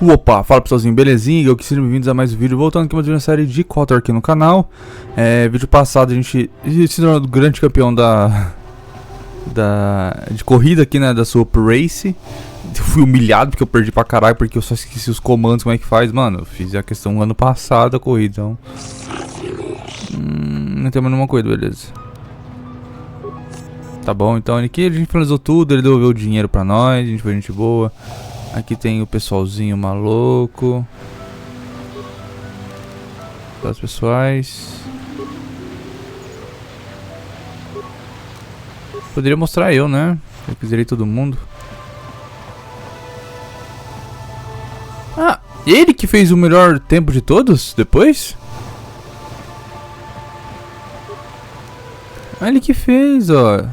Opa, fala pessoalzinho, belezinha? Eu que sejam bem-vindos a mais um vídeo, voltando aqui mais uma série de kotor aqui no canal. Vídeo passado a gente se tornou o grande campeão de corrida aqui, né, da Super Race. Fui humilhado porque eu perdi pra caralho, porque eu só esqueci os comandos, como é que faz. Mano, eu fiz a questão ano passado a corrida, então... não tem mais nenhuma coisa, beleza. Tá bom, então aqui a gente finalizou tudo, ele devolveu o dinheiro pra nós, a gente foi gente boa. Aqui tem o pessoalzinho maluco. Os pessoais. Poderia mostrar eu, né? Eu quiserei todo mundo. Ah, ele que fez o melhor tempo de todos depois? Ah, ele que fez, ó.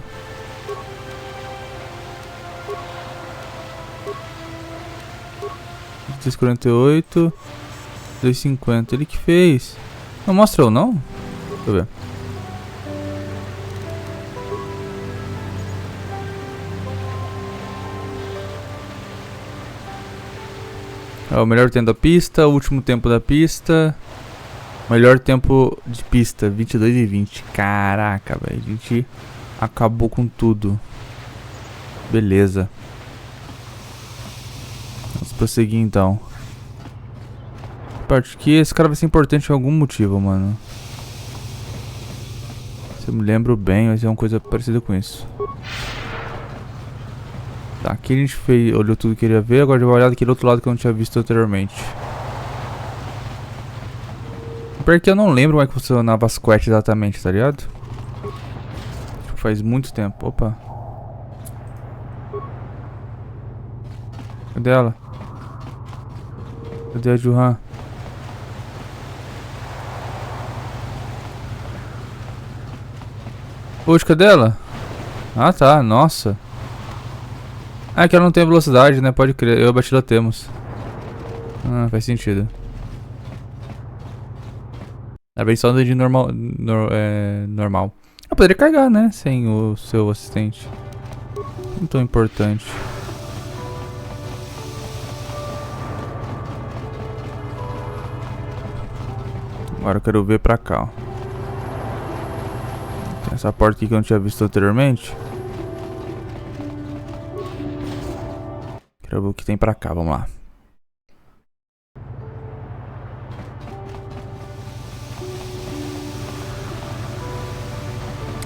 248, 250, ele que fez. Não mostra eu não? Deixa eu ver. É o melhor tempo da pista, o último tempo da pista. Melhor tempo de pista, 22 e 20. Caraca, velho, a gente acabou com tudo. Beleza. Vamos prosseguir então. A parte que esse cara vai ser importante por algum motivo, mano. Se eu me lembro bem, vai ser uma coisa parecida com isso. Tá, aqui a gente fez, olhou tudo que queria ver, agora eu vou olhar daquele outro lado que eu não tinha visto anteriormente. Porque eu não lembro como é que funcionava as quests exatamente, tá ligado? Faz muito tempo. Opa. Cadê ela? Cadê a Juhan? Poxa, cadê ela? Ah tá, nossa. Ah, que ela não tem velocidade, né? Pode crer, eu e a Batida temos. Ah, faz sentido. Ela vem só de normal. Normal. Eu poderia carregar, né? Sem o seu assistente. Não tão importante. Agora eu quero ver pra cá, ó. Tem essa porta aqui que eu não tinha visto anteriormente. Quero ver o que tem pra cá, vamos lá.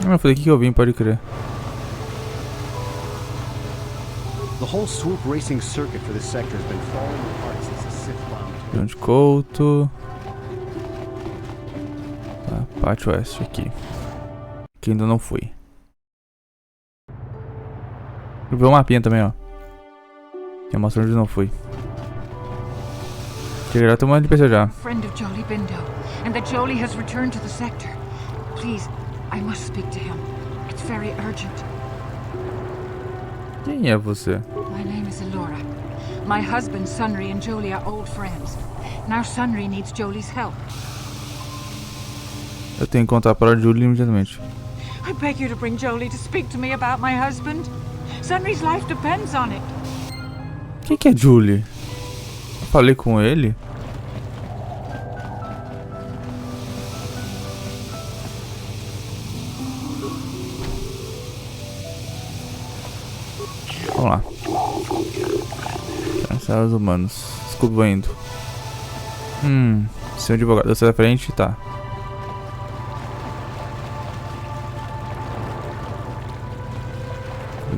Ah, foi daqui que eu vim, pode crer. The whole swoop racing circuit for this sector has been falling apart since the Sith bombed. Grande Couto. Tá, Pátio Oeste aqui. Que ainda não fui. Vou ver o mapinha também, ó. Tem uma onde não fui. Chegará tomando de PC já. Friend of Jolie Bindo, and that Jolie has returned to the sector. Please, I must speak to him. It's very urgent. Quem é você? My name is Elora. My husband Sunry and Jolie are old friends. Now Sunry needs Jolie's help. Eu tenho que contar para a Julie imediatamente. I beg you to bring Jolie to speak to me about my husband. Sunry's life depends on it. Quem que é Julie? Eu falei com ele? Vamos lá. Cancela os humanos. Desculpa, vou indo. Seu advogado. Você da frente, tá.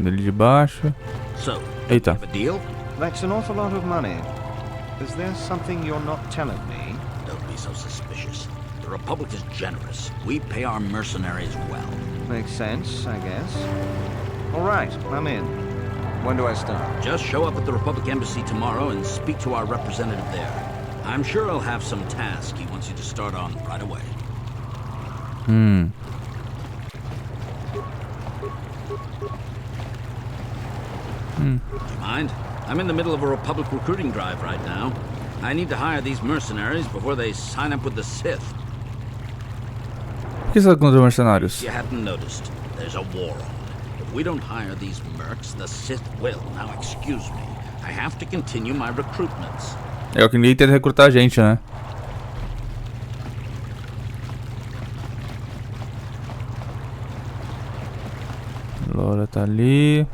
Ele de baixo. Eita. That's an awful lot of money. Is there something you're not telling me? Don't be so suspicious. The Republic is generous. We pay our mercenaries well. Makes sense, I guess. All right, I'm in. When do I start? Just show up at the Republic Embassy tomorrow and speak to our representative there. I'm sure he'll have some task he wants you to start on right away. Do you mind? I'm in the middle of a Republic recruiting drive right now. I need to hire these mercenaries before they sign up with the Sith. Por que você tá contra mercenários? You hadn't noticed. There's a war on. If we don't hire these mercs, the Sith will. Now excuse me. I have to continue my recruitments. É o que ninguém tenta recrutar a gente, né? Laura tá ali.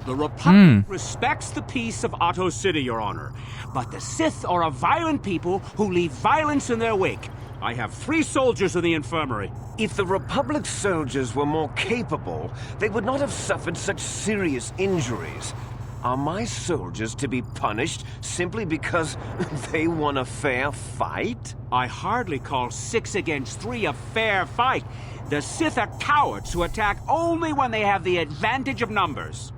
The Republic respects the peace of Otto City, Your Honor. But the Sith are a violent people who leave violence in their wake. I have 3 soldiers in the infirmary. If the Republic soldiers were more capable, they would not have suffered such serious injuries. Are my soldiers to be punished simply because they won a fair fight? I hardly call 6 against 3 a fair fight. The Sith are cowards who attack only when they have the advantage of numbers.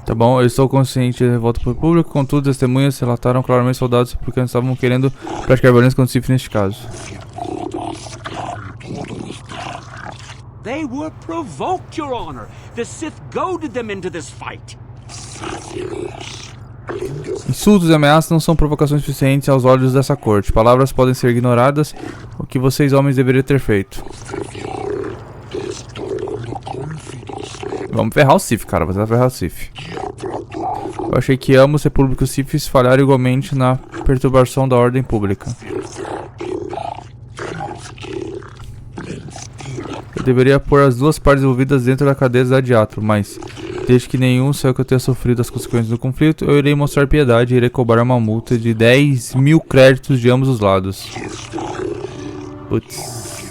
Tá bom, eu estou consciente da revolta pelo público, contudo, testemunhas relataram claramente soldados porque estavam querendo praticar violência contra o Sith neste caso. They were provoked, Your Honor. The Sith goaded them into this fight. Insultos e ameaças não são provocações suficientes aos olhos dessa corte. Palavras podem ser ignoradas, o que vocês homens deveriam ter feito. Vamos ferrar o Sith, cara. Você vai ferrar o Sith. Eu achei que ambos os repúblicos Siths falharam igualmente na perturbação da ordem pública. Eu deveria pôr as duas partes envolvidas dentro da cadeia da Diatro, mas desde que nenhum saiba que eu tenha sofrido as consequências do conflito, eu irei mostrar piedade e irei cobrar uma multa de 10.000 créditos de ambos os lados. Putz.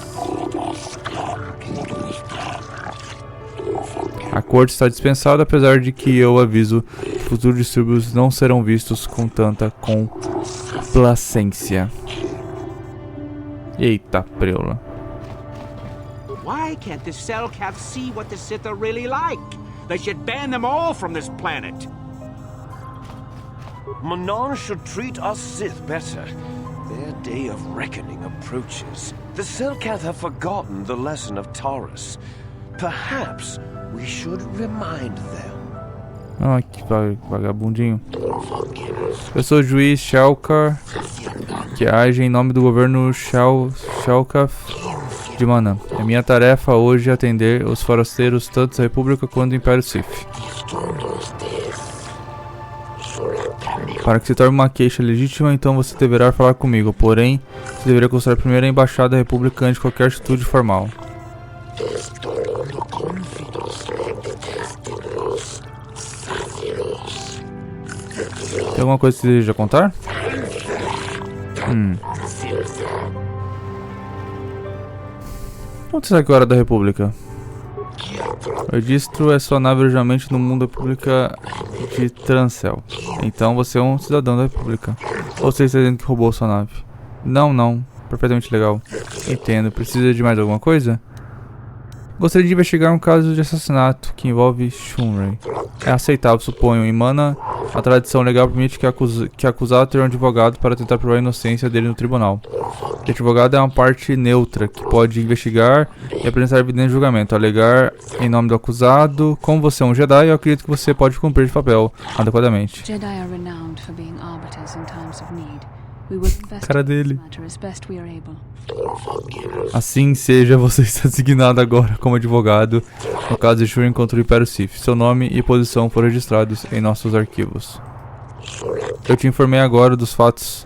A corte está dispensada, apesar de que eu aviso que futuros distúrbios não serão vistos com tanta complacência. Eita, preula. Why can't the Selkath see what the Sith are really like? They should ban them all from this planet. Manon should treat us Sith better. Their day of reckoning approaches. The Selkath have forgotten the lesson of Taurus. Perhaps we should remind them. Ah, que vagabundinho. Eu sou o juiz Shalkar, que age em nome do governo Shalkath de Manam. É minha tarefa hoje atender os forasteiros tanto da República quanto do Império Sith. Para que se torne uma queixa legítima, então você deverá falar comigo. Porém, você deveria consultar primeiro a Embaixada da República antes de qualquer atitude formal. Tem alguma coisa que você deseja contar? Onde será que é a hora da República? O registro é sua nave originalmente no mundo da República de Trancel. Então você é um cidadão da República. Ou você está dizendo que roubou sua nave? Não. Perfeitamente legal. Entendo. Precisa de mais alguma coisa? Gostaria de investigar um caso de assassinato que envolve Shunrei. É aceitável, suponho. Em Mana, a tradição legal permite que acusado tenha um advogado para tentar provar a inocência dele no tribunal. O advogado é uma parte neutra, que pode investigar e apresentar evidência de julgamento, alegar em nome do acusado. Como você é um Jedi, eu acredito que você pode cumprir esse papel adequadamente. Jedi are renowned for being arbiters in times of need. Cara dele. Assim seja, você está designado agora como advogado no caso de Shunrei contra o Império Sith. Seu nome e posição foram registrados em nossos arquivos. Eu te informei agora dos fatos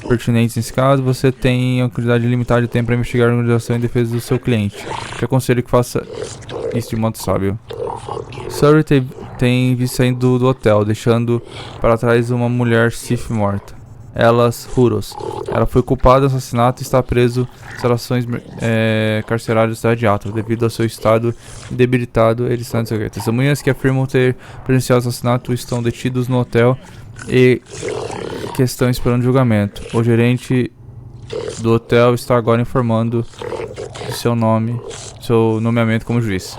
pertinentes nesse caso. Você tem uma quantidade limitada de tempo para investigar a organização em defesa do seu cliente. Te aconselho que faça isso de modo sábio. Surrey tem visto saindo do hotel, deixando para trás uma mulher Sith morta. Huros. Ela foi culpada do assassinato e está preso em instalações carcerárias da Diatro. Devido ao seu estado debilitado, ele está em segredo. Testemunhas que afirmam ter presenciado o assassinato estão detidos no hotel e que estão esperando julgamento. O gerente do hotel está agora informando de seu nomeamento como juiz.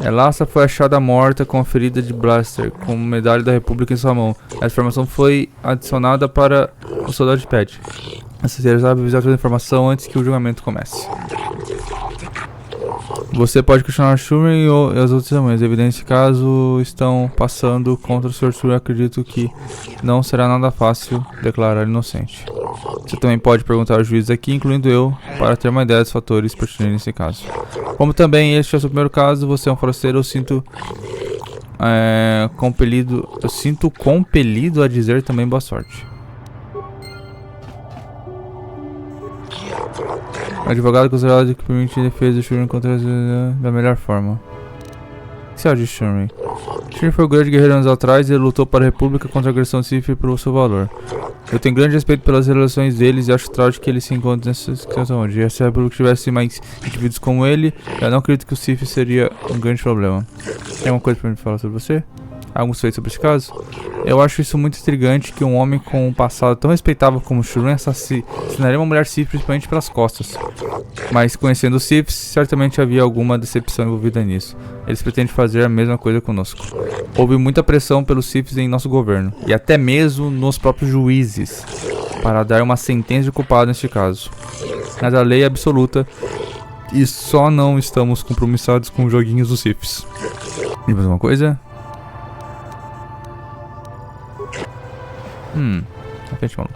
Lancha foi achada morta com a ferida de blaster, com medalha da República em sua mão. Essa informação foi adicionada para o soldado de pet. Essa sabe avisar toda a informação antes que o julgamento comece. Você pode questionar Schumann e as outras testemunhas. Evidências caso estão passando contra o Sr. Schumann. Acredito que não será nada fácil declarar inocente. Você também pode perguntar aos juízes aqui, incluindo eu, para ter uma ideia dos fatores pertinentes nesse caso. Como também este é o seu primeiro caso, você é um forasteiro, eu sinto compelido a dizer também boa sorte. O advogado considerado que permite a defesa de Schumann contra da melhor forma. O que você acha de Schumann? Schumann foi um grande guerreiro anos atrás e ele lutou para a República contra a agressão Sith pelo seu valor. Eu tenho grande respeito pelas relações deles e acho trágico que ele se encontre nessa situação hoje. Se a República tivesse mais indivíduos como ele, eu não acredito que o Sith seria um grande problema. Tem alguma coisa para me falar sobre você? Algum feito sobre esse caso? Eu acho isso muito intrigante que um homem com um passado tão respeitável como Shuren assassinaria uma mulher Sith principalmente pelas costas. Mas conhecendo os Siths, certamente havia alguma decepção envolvida nisso. Eles pretendem fazer a mesma coisa conosco. Houve muita pressão pelos Siths em nosso governo, e até mesmo nos próprios juízes, para dar uma sentença de culpado neste caso. Mas a lei é absoluta e só não estamos compromissados com os joguinhos dos Siths. E mais uma coisa? Repente, maluco.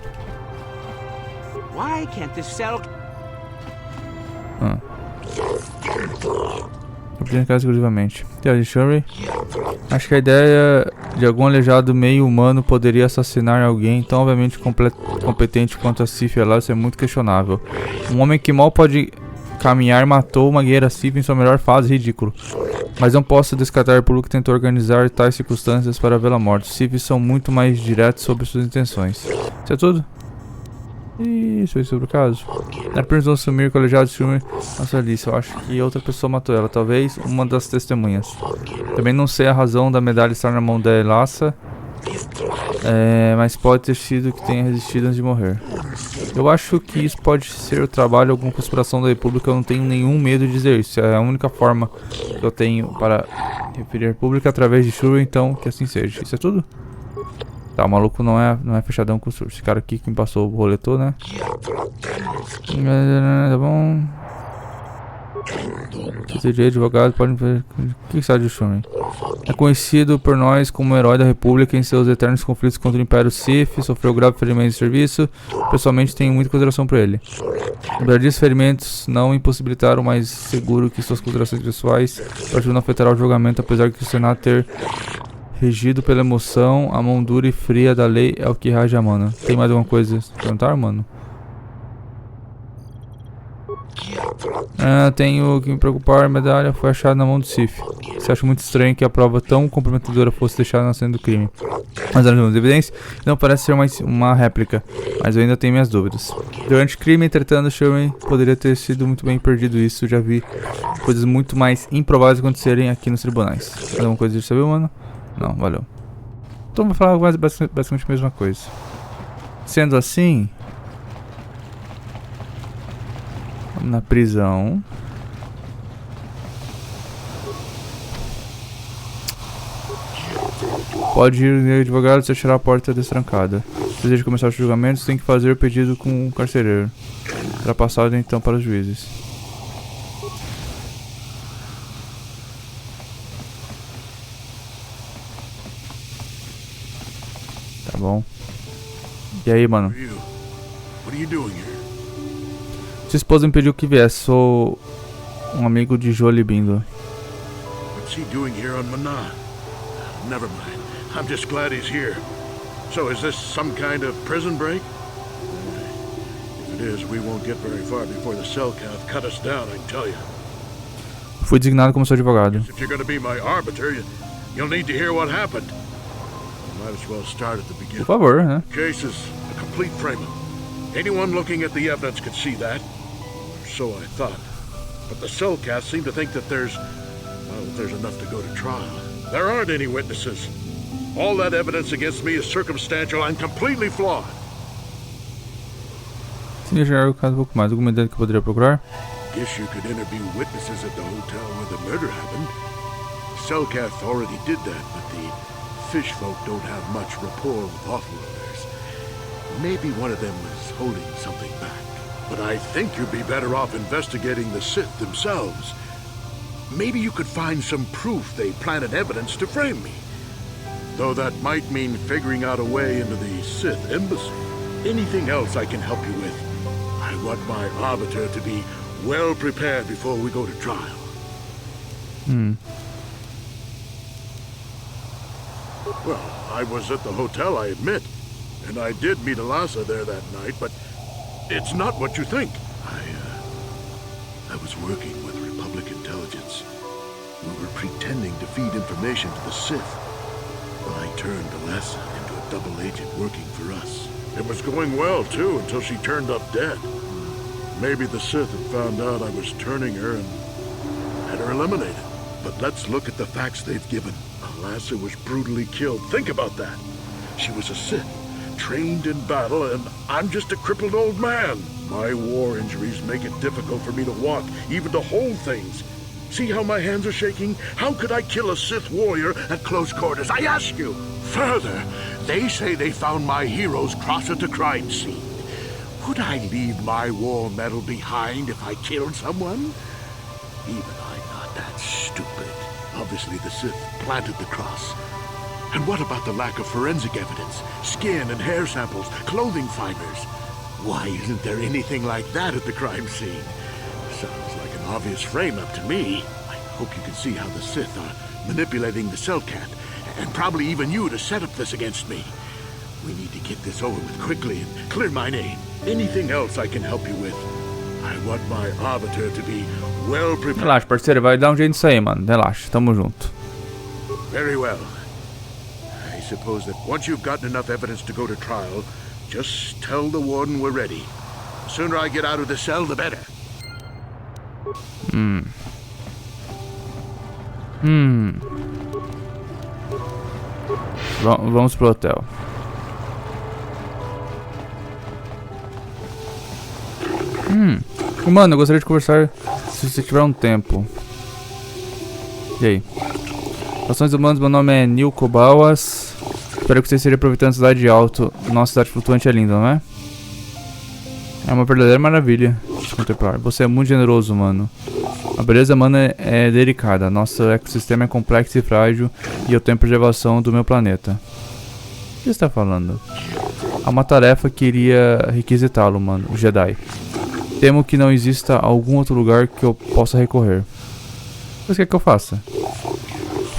Why can't this cell... Eu pedi casa exclusivamente. Acho que a ideia de algum aleijado meio humano poderia assassinar alguém tão obviamente competente quanto a Sith é muito questionável. Um homem que mal pode caminhar matou uma guerreira Sith em sua melhor fase, ridículo. Mas não posso descartar o público que tentou organizar tais circunstâncias para vê-la morta. Os Siths são muito mais diretos sobre suas intenções. Isso é tudo? Isso é sobre o caso. Apenas vão sumir com o aleijado de Schumann. Nossa, Alice, eu acho que outra pessoa matou ela. Talvez uma das testemunhas. Também não sei a razão da medalha estar na mão da Lancha. Mas pode ter sido que tenha resistido antes de morrer. Eu acho que isso pode ser o trabalho de alguma conspiração da República. Eu não tenho nenhum medo de dizer isso. É a única forma que eu tenho para referir a República através de Schumann, então que assim seja. Isso é tudo? Tá, o maluco não é fechadão com o surto. Esse cara aqui que me passou o roletor, né? Tá bom. Esse advogado pode ver. O que sabe de Schumann? É conhecido por nós como herói da República em seus eternos conflitos contra o Império Sith. Sofreu grave ferimento de serviço. Pessoalmente tenho muita consideração por ele. Apesar disso, ferimentos não impossibilitaram, mas seguro que suas considerações pessoais não afetará o julgamento, apesar de que o Senado ter regido pela emoção, a mão dura e fria da lei é o que rage a mana. Tem mais alguma coisa a perguntar, mano? Tenho que me preocupar. A medalha foi achada na mão do Sith. Você acha muito estranho que a prova tão comprometedora fosse deixada na cena do crime. Mas as evidências não parece ser uma réplica, mas eu ainda tenho minhas dúvidas. Durante o crime, entretanto, Sherman poderia ter sido muito bem perdido isso. Já vi coisas muito mais improváveis acontecerem aqui nos tribunais. Mais alguma coisa de saber, mano? Não, valeu. Então vou falar basicamente a mesma coisa. Sendo assim, na prisão, pode ir no advogado se achar a porta destrancada. Se deseja começar os julgamentos, tem que fazer o pedido com o carcereiro. Será passado então para os juízes. Tá bom. E aí, mano? Sua esposa me pediu que viesse. Sou um amigo de Jolie Bindo. What's he doing here on Mana? Never mind. I'm just glad he's here. So is this some kind of prison break? If it is, we won't get very far before the cell count cut us down, I can tell you. Fui designado como seu advogado. If you're going to be my arbiter, you'll need to hear what happened. Might as well start at the beginning. Por favor, né? Case is a complete frame-up. Anyone looking at the evidence could see that. So I thought. But the cellcats seem to think that there's enough to go to trial. There aren't any witnesses. All that evidence against me is circumstantial and completely flawed. Se enxergar o caso um pouco mais, alguma ideia que eu poderia procurar? Guess you could interview witnesses at the hotel where the murder happened. Cellcath already did that, but the fish folk don't have much rapport with offloaders. Maybe one of them was holding something back. But I think you'd be better off investigating the Sith themselves. maybe you could find some proof they planted evidence to frame me. Though that might mean figuring out a way into the Sith embassy. Anything else I can help you with? I want my arbiter to be well prepared before we go to trial. Well, I was at the hotel, I admit. And I did meet Lancha there that night, but it's not what you think. I was working with Republic intelligence. We were pretending to feed information to the Sith. But I turned Lancha into a double agent working for us. It was going well, too, until she turned up dead. Maybe the Sith had found out I was turning her and had her eliminated. But let's look at the facts they've given. Lancha was brutally killed. Think about that. She was a Sith, trained in battle, and I'm just a crippled old man. My war injuries make it difficult for me to walk, even to hold things. See how my hands are shaking? How could I kill a Sith warrior at close quarters? I ask you! Further, they say they found my heroes cross at the crime scene. Would I leave my war medal behind if I killed someone? Even I'm not that stupid. Obviously, the Sith planted the cross. And what about the lack of forensic evidence? Skin and hair samples, clothing fibers. Why isn't there anything like that at the crime scene? Sounds like an obvious frame-up to me. I hope you can see how the Sith are manipulating the Cellcat, and probably even you to set up this against me. We need to get this over with quickly and clear my name. Anything else I can help you with? I want my arbiter to be well prepared. Relaxa, parceiro, vai dar um jeito nisso aí, mano. Relaxa, tamo junto. Very well. I suppose that once you've gotten enough evidence to go to trial, just tell the warden we're ready. The sooner I get out of the cell, the better. Vamos pro hotel. Mano, eu gostaria de conversar se você tiver um tempo. E aí? Ações humanas, meu nome é Nil Kobawas. Espero que você esteja aproveitando a cidade de Alto. Nossa, cidade flutuante é linda, não é? É uma verdadeira maravilha de contemplar. Você é muito generoso, mano. A beleza humana é delicada. Nosso ecossistema é complexo e frágil. E eu tenho preservação do meu planeta. O que você está falando? Há uma tarefa que iria requisitá-lo, mano. O Jedi. Temo que não exista algum outro lugar que eu possa recorrer. O que você quer que eu faça?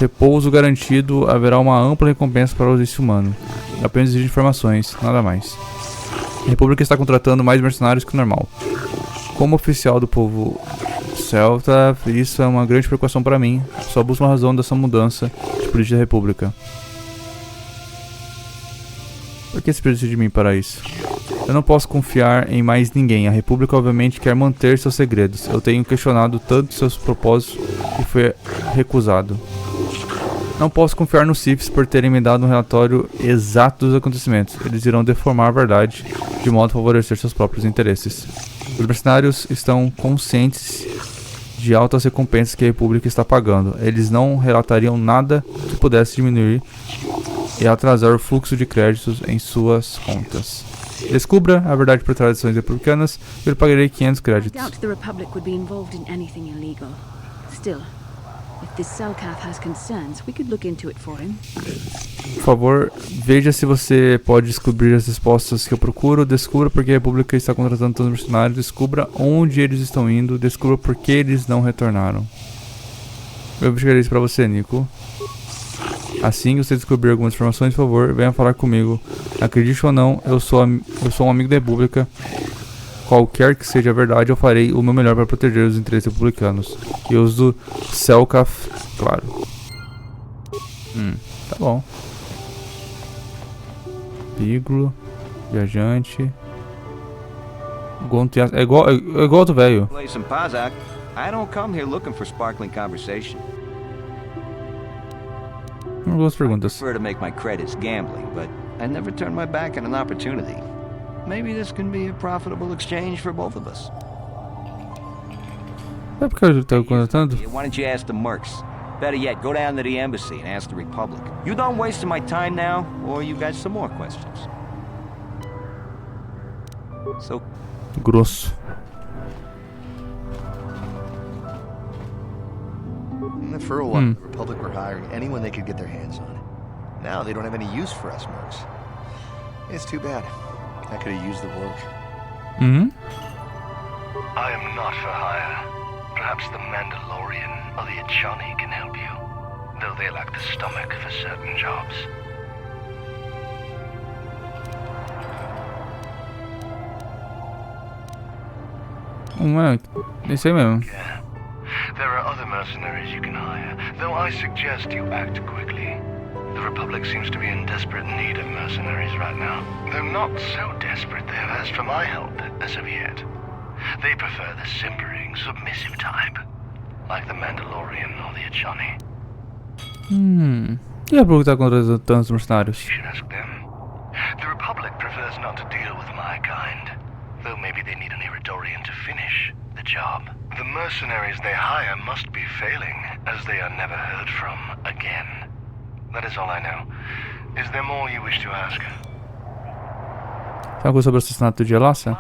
Repouso garantido, haverá uma ampla recompensa para o exercício humano. Eu apenas exijo informações, nada mais. A República está contratando mais mercenários que o normal. Como oficial do povo celta, isso é uma grande preocupação para mim. Só busco uma razão dessa mudança de política da República. Por que se precisa de mim para isso? Eu não posso confiar em mais ninguém. A República obviamente quer manter seus segredos. Eu tenho questionado tanto seus propósitos e foi recusado. Não posso confiar nos Siths por terem me dado um relatório exato dos acontecimentos. Eles irão deformar a verdade de modo a favorecer seus próprios interesses. Os mercenários estão conscientes de altas recompensas que a República está pagando. Eles não relatariam nada que pudesse diminuir e atrasar o fluxo de créditos em suas contas. Descubra a verdade por trás das ações republicanas e eu pagarei 500 créditos. Doubt the Republic would be involved in anything illegal. Still, if this Cellcath has concerns, we could look into it for him. Por favor, veja se você pode descobrir as respostas que eu procuro. Descubra por que a República está contratando tantos mercenários. Descubra onde eles estão indo. Descubra por que eles não retornaram. Eu investigarei isso pra você, Nico. Assim que você descobrir algumas informações, por favor, venha falar comigo. Acredite ou não, eu sou um amigo da República. Qualquer que seja a verdade, eu farei o meu melhor para proteger os interesses republicanos. E os do Cellcath, claro. Tá bom. Piglo, viajante. É igual do velho. I don't come here looking for sparkling conversation. Duas perguntas. I prefer to make my credits gambling, but I never turn my back on an opportunity. Maybe this can be a profitable exchange for both of us. É porque eu estou contratando? Why don't you ask the mercs? Better yet, go down to the embassy and ask the Republic. You done wasting my time now, or you got some more questions? So... Grosso. For a while, the Republic were hiring anyone they could get their hands on. Now they don't have any use for us mercs. It's too bad. I could have used the work. I am not for hire. Perhaps the Mandalorian or the Achani can help you, though they lack the stomach for certain jobs. Isso aí mesmo. Yeah. There are other mercenaries you can hire, though I suggest you act quickly. The Republic seems to be in desperate need of mercenaries right now. Though not so desperate they have asked for my help as of yet. They prefer the simpering, submissive type, like the Mandalorian or the Achani. E a Republic tá contratando tantos mercenários? You should ask them. The Republic prefers not to deal with my kind, though maybe they need an Iridorian to finish the job. The mercenaries they hire must be failing, as they are never heard from again. That is all I know. Is there more you wish to ask? Sabe coisa sobre o assassinato de Lancha?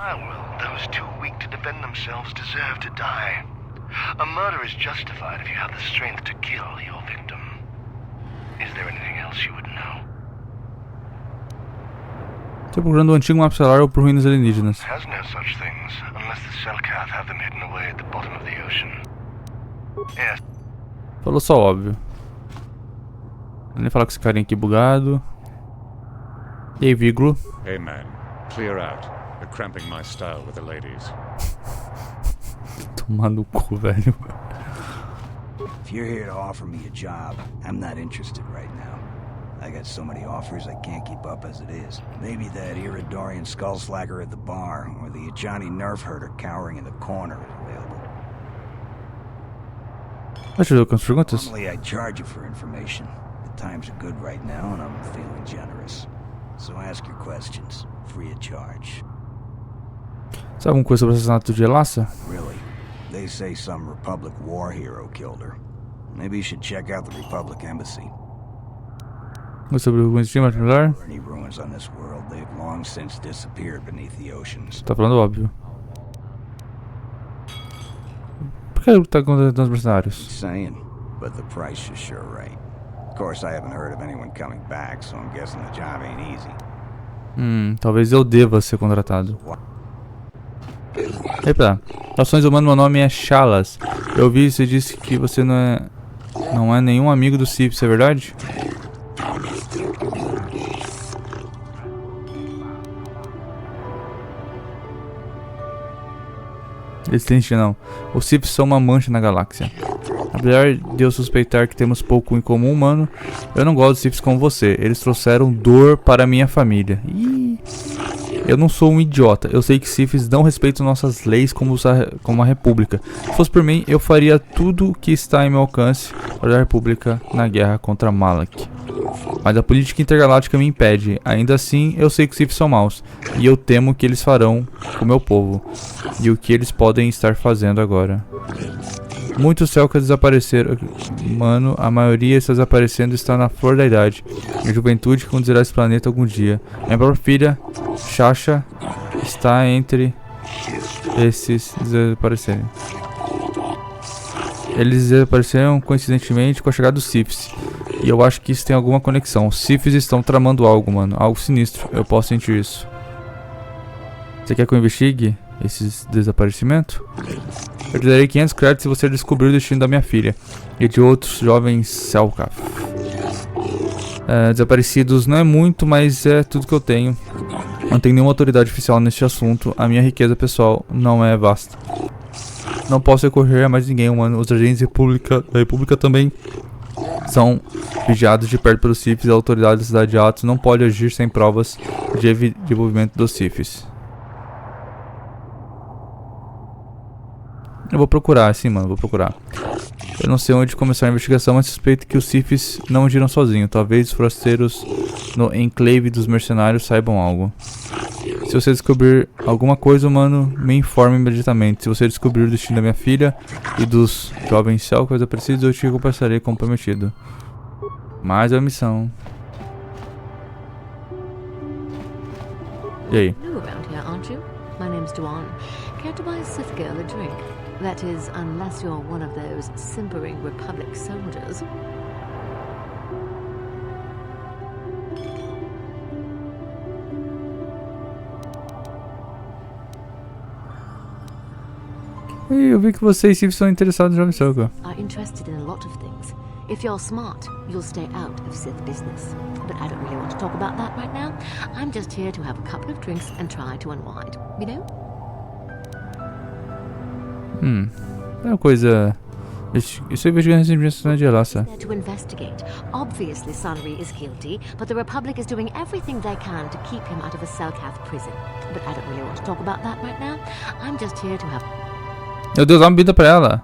Those too weak to defend themselves deserve to die. A murder is justified if you have the strength to kill your victim. Is there anything else you would know? Estou procurando o antigo mapa estelar ou por ruínas alienígenas. Has no such things, unless the Selkath have them hidden away at the bottom of the ocean. Yes. Falou só óbvio. Vou nem falar com esse carinha aqui bugado. E aí, vírgula. Hey man, clear out. You're cramping my style with the ladies. Tomar no cu, velho. If you're here to offer me a job, I'm not interested right now. I got so many offers I can't keep up as it is. Maybe that Iridorian skullslacker at the bar, or the Ajani nerf herder cowering in the corner is available. Ajudou com as perguntas? Normally I charge you for information. The times are good right now and I'm feeling generous. So ask your questions, free of charge. Sabe alguma coisa sobre o assassinato de Lancha? Really? They say some Republic war hero killed her. Maybe you should check out the Republic embassy. Sobre o estima melhor? Any ruins on this world, they've long since disappeared beneath the oceans. Tá falando óbvio. Por que ele tá contratando os mercenários? Saying, but the price is sure right. Of course, I haven't heard of anyone coming back, so I'm guessing the job ain't easy. Talvez eu deva ser contratado. Epa, ações humanas, meu nome é Chalas. Eu vi você disse que você não é nenhum amigo do Sith, isso é verdade? Excelente, não. Os Sith são uma mancha na galáxia. Apesar de eu suspeitar que temos pouco em comum, mano, eu não gosto de Siths como você. Eles trouxeram dor para minha família. Ih, eu não sou um idiota. Eu sei que Siths não respeitam nossas leis como a República. Se fosse por mim, eu faria tudo o que está em meu alcance para a República na guerra contra Malak. Mas a política intergaláctica me impede. Ainda assim, eu sei que os Sith são maus. E eu temo o que eles farão com o meu povo. E o que eles podem estar fazendo agora. Muitos Selkas desapareceram. Mano, a maioria está desaparecendo está na flor da idade. A juventude que conduzirá esse planeta algum dia. Minha própria filha, Shasha, está entre esses desaparecerem. Eles desapareceram coincidentemente com a chegada dos Siths. E eu acho que isso tem alguma conexão. Os Siths estão tramando algo, mano. Algo sinistro. Eu posso sentir isso. Você quer que eu investigue esses desaparecimentos? Eu te darei 500 créditos se você descobrir o destino da minha filha e de outros jovens Selkath. Desaparecidos não é muito, mas é tudo que eu tenho. Não tenho nenhuma autoridade oficial neste assunto. A minha riqueza pessoal não é vasta. Não posso recorrer a mais ninguém, mano. Os agentes da República também são vigiados de perto pelos Siths e a autoridade da cidade de Atos não pode agir sem provas de envolvimento dos Siths. Eu vou procurar, sim, mano, vou procurar. Eu não sei onde começar a investigação, mas suspeito que os Siths não agiram sozinhos. Talvez os forasteiros no enclave dos mercenários saibam algo. Se você descobrir alguma coisa, mano, me informe imediatamente. Se você descobrir o destino da minha filha e dos jovens Selkath desaparecidos, eu te recompensarei como prometido. Mais uma missão. E aí? tried to buy a Sith girl a drink. That is, unless you're one of those simpering Republic soldiers. Eu vi que vocês Sith são interessados no jogo. Are interested in a lot of things. If you're smart, you'll stay out of Sith business. But I don't really want to talk about that right now. I'm just here to have a couple of drinks and try to unwind, you know? É uma coisa... Isso eu vejo recentemente na de Lancha. To investigate. Obviously Sunry is guilty, but the Republic is doing everything they can to keep him out of a Selkath prison. But I don't really want to talk about that right now. I'm just here to have... Meu Deus, dá uma bebida pra ela.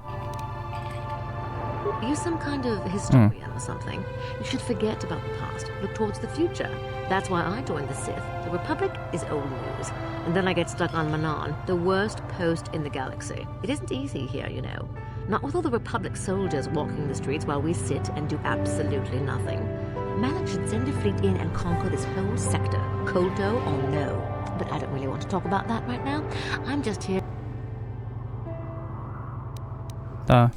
You're some kind of historian or something. You should forget about the past, look towards the future. That's why I joined the Sith. The Republic is old news. And then I get stuck on Manan, the worst post in the galaxy. It isn't easy here, you know. Not with all the Republic soldiers walking the streets while we sit and do absolutely nothing. Malak should send a fleet in and conquer this whole sector, Kolto or no. But I don't really want to talk about that right now. I'm just here... Tá.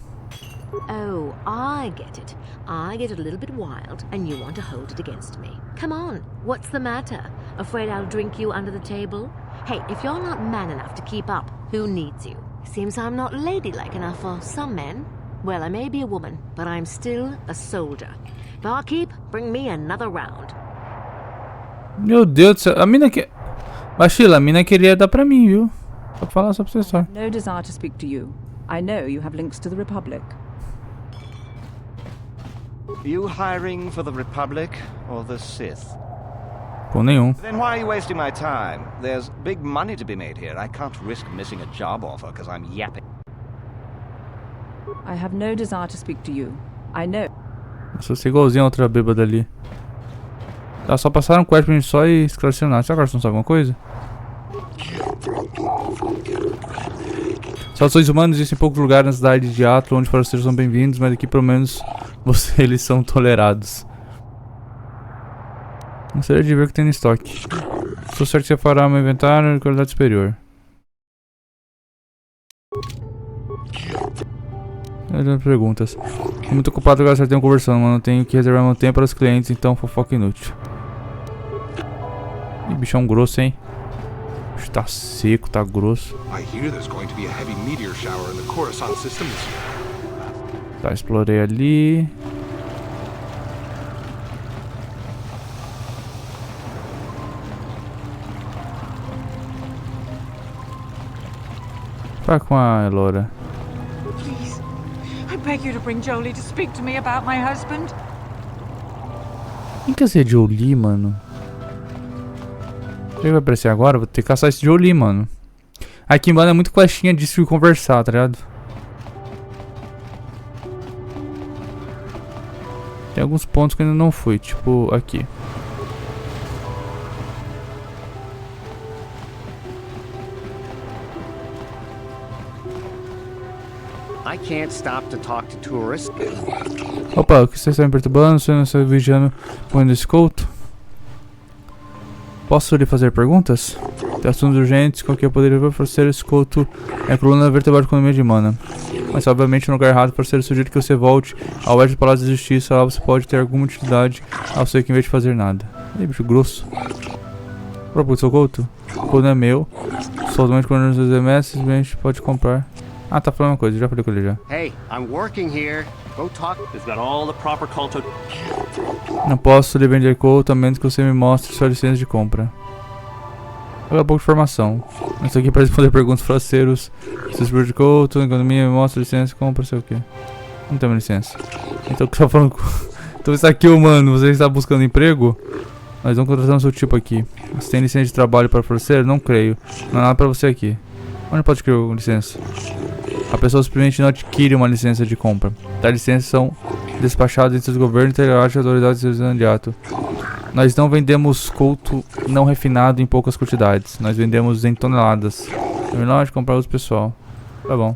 Oh, I get it. I get a little bit wild, and you want to hold it against me. Come on, what's the matter? Afraid I'll drink you under the table? Hey, if you're not man enough to keep up, who needs you? Seems I'm not ladylike enough for some men. Well, I may be a woman, but I'm still a soldier. Barkeep, bring me another round. Meu Deus do céu, a mina que... Bachila, a mina queria dar pra mim, viu? Só pra falar só pra você só. No desire to speak to you. I know you have links to the Republic. You hiring for the Republic or the Sith? Com nenhum. Then why are you wasting my time? There's big money to be made here. I can't risk missing a job offer because I'm yapping. I have no desire to speak to you. I know. Nossa, eu sou igualzinho a outra bêbada ali. Tá, só passaram um quest pra gente só e esclarecer. Será que elas não sabem alguma coisa? Saudações humanos, existem poucos lugares na cidade de Atlo onde forasteiros são bem-vindos, mas aqui pelo menos eles são tolerados. Gostaria de ver o que tem no estoque. Estou certo que você fará meu inventário de qualidade superior. Perguntas. Estou muito ocupado agora, certo, conversando, mas não tenho que reservar meu tempo para os clientes, então fofoca inútil. Ih, bichão grosso, hein? Tá seco, tá grosso. Tá, explorei ali. Fala com a Elora. Please, I beg you to bring Jolie to speak to me about my husband. Quem quer ser Jolie, mano? Ele vai aparecer agora? Vou ter que caçar esse Jolie, mano. Aqui, mano, é muito questinha disso de conversar, tá ligado? Tem alguns pontos que eu ainda não fui, tipo aqui. I can't stop to talk to tourists. Opa, o que vocês estão me perturbando? Você não está vigiando correndo esse couto? Posso lhe fazer perguntas? Tem assuntos urgentes, qualquer poderia oferecer esse couto é a coluna vertebral de economia de mana. Mas obviamente no lugar errado, por ser sugiro que você volte ao oeste do Palácio de Justiça, lá você pode ter alguma utilidade ao seu que em vez de fazer nada. Ei, bicho grosso. Propôs seu couto? O couto é meu. Somente quando os MS, simplesmente pode comprar. Ah, tá falando uma coisa, já falei com ele já. Hey, I'm working here. Go talk. They've got all the proper Kolto. Não posso lhe vender couto a menos que você me mostre sua licença de compra. Olha um pouco de informação. Isso aqui é para responder perguntas fraceiros. Se você de couto, economia, me mostra licença, compra, sei o que. Não tem uma licença. Então o que você tá falando? Então isso aqui, mano, você está buscando emprego? Nós vamos contratar o seu tipo aqui. Você tem licença de trabalho para fraceiro? Não creio. Não há nada para você aqui. Onde pode adquirir uma licença? A pessoa simplesmente não adquire uma licença de compra. Tais licenças são despachadas entre os governos e autoridades de imediato. Nós não vendemos couto não refinado em poucas quantidades. Nós vendemos em toneladas. É melhor de comprar uso pessoal. Tá bom.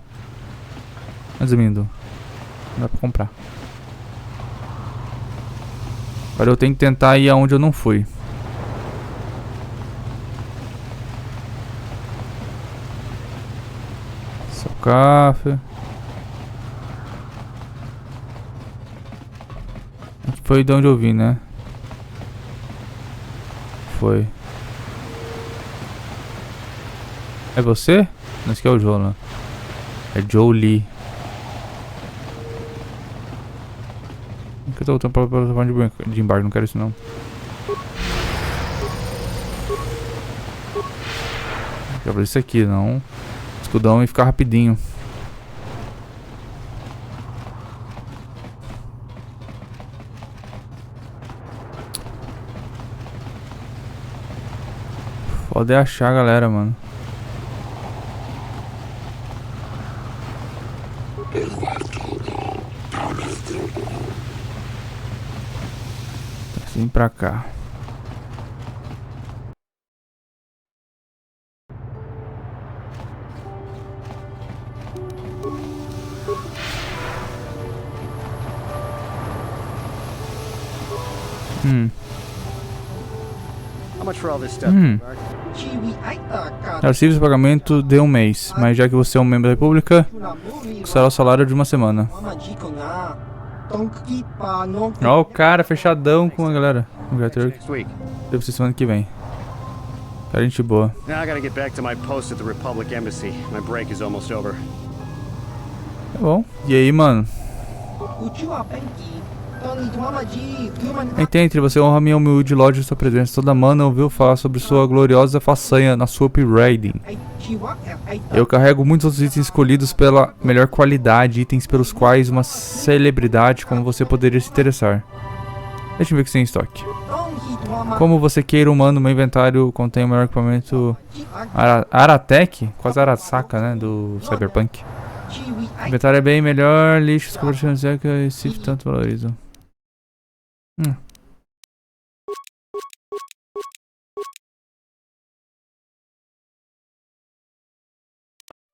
Resumindo, não dá pra comprar. Agora eu tenho que tentar ir aonde eu não fui. café. Foi de onde eu vim, né? Foi. É você? Não, esse aqui é o Joe, né? É Jolie. Por que eu tô voltando pra plataforma de embarque? Não quero isso não. Quero isso aqui, não. Escudão e ficar rapidinho. Pode achar, galera, mano. Assim pra cá. How much for all this stuff, Mark? Arquivos de pagamento de um mês, mas já que você é um membro da República, será o salário de uma semana. Ó, o cara fechadão com a galera. Deve ser semana que vem. Cara, gente boa. Now I gotta get back to my post at the Republic Embassy. My break is almost over. Tá bom. E aí, mano? Entre você honra minha humilde loja de sua presença. Toda mana ouviu falar sobre sua gloriosa façanha na sua upgrading. Eu carrego muitos outros itens escolhidos pela melhor qualidade, itens pelos quais uma celebridade como você poderia se interessar. Deixa eu ver o que tem em estoque. Como você queira, humano, meu inventário contém o melhor equipamento Aratec, quase Arasaka, né, do Cyberpunk. O inventário é bem melhor, lixos, coberturas e Sith tanto valorizam.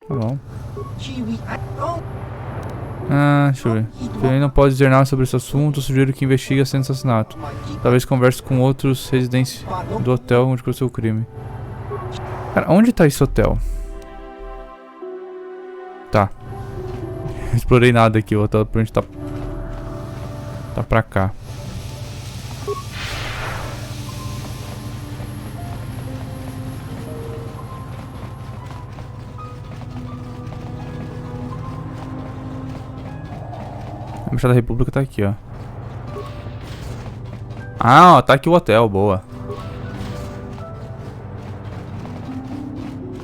Tá bom. Deixa eu ver. Ele não pode dizer nada sobre esse assunto. Sugiro que investigue esse assassinato. Talvez converse com outros residentes do hotel onde aconteceu o crime. Cara, onde tá esse hotel? Tá. Não explorei nada aqui. O hotel pra gente tá pra cá. A Embaixada da República tá aqui, ó. Ah, ó, tá aqui o hotel, boa.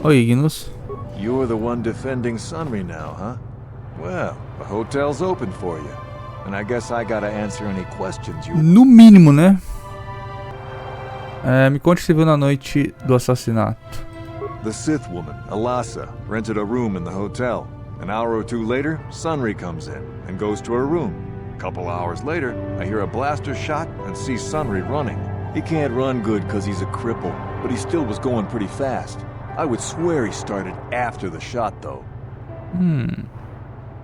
Oi, Ignos. You're the one defending Sunry now, huh? Well, the hotel's open for you. And I guess I gotta answer any questions you... No mínimo, né? Me conte o que você viu na noite do assassinato. The Sith woman, Alasa, rented a room in the hotel. An hour or two later, Sunry comes in and goes to her room. A couple hours later, I hear a blaster shot and see Sunry running. He can't run good because he's a cripple, but he still was going pretty fast. I would swear he started after the shot, though.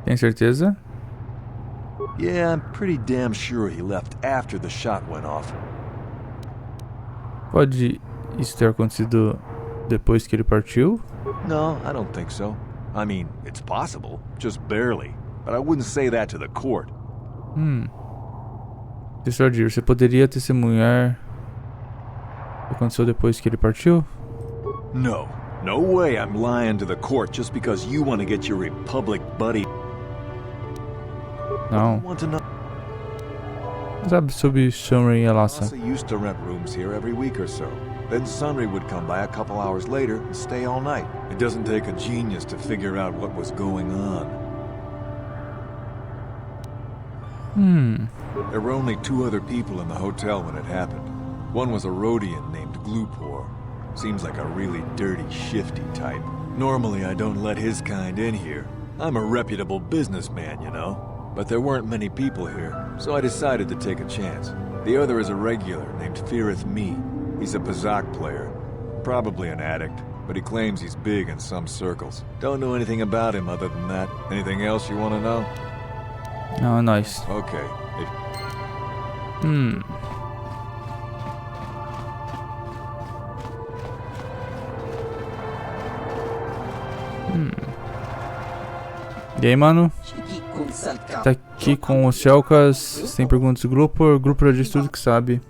Tem certeza? Yeah, I'm pretty damn sure he left after the shot went off. Pode isso ter acontecido depois que ele partiu? No, I don't think so. I mean, it's possible, just barely. But I wouldn't say that to the court. Você poderia testemunhar o que aconteceu depois que ele partiu? No. No way I'm lying to the court just because you want to get your Republic buddy. Não. Sabe sobre Sunry e Alasa? Alasa used to rent rooms here every week or so. Then Sunry would come by a couple hours later and stay all night. It doesn't take a genius to figure out what was going on. There were only two other people in the hotel when it happened. One was a Rhodian named Glupor. Seems like a really dirty, shifty type. Normally I don't let his kind in here. I'm a reputable businessman, you know. But there weren't many people here, so I decided to take a chance. The other is a regular named Feareth Me. He's a Pazak player. Probably an addict, but he claims he's big in some circles. Don't know anything about him other than that. Anything else you want to know? No, nice. Okay. E aí, mano? Tá aqui com os Shelkas. Sem perguntas do grupo. O grupo já diz tudo que sabe.